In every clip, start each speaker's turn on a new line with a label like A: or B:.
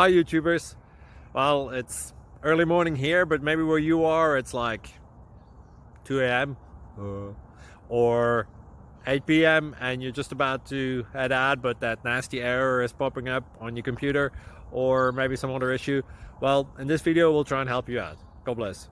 A: Hi YouTubers. Well, it's early morning here, but maybe where you are it's like 2 a.m. Or 8 p.m. and you're just about to head out, but that nasty error is popping up on your computer, or maybe some other issue. Well, in this video we'll try and help you out. God bless.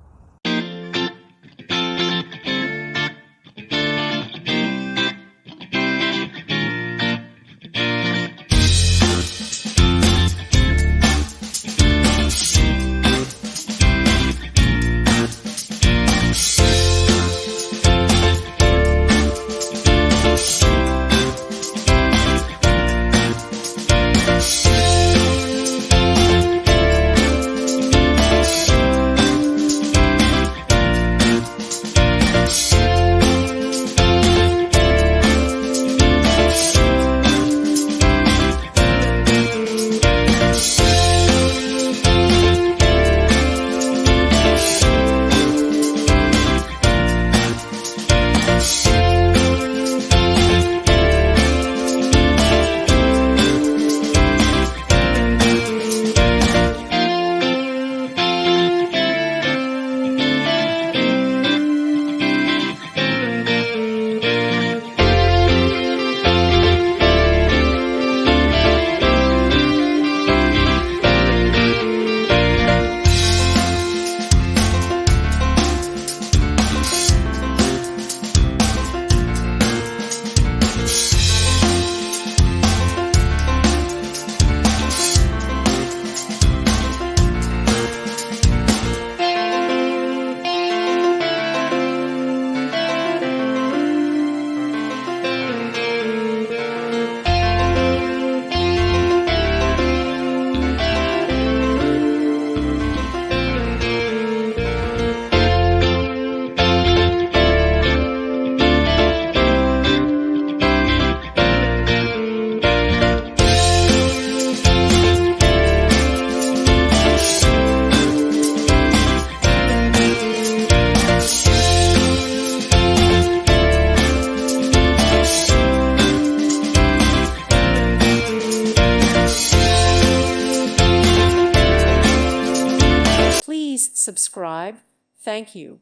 B: Please subscribe. Thank you.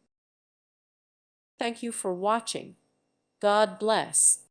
B: Thank you for watching. God bless.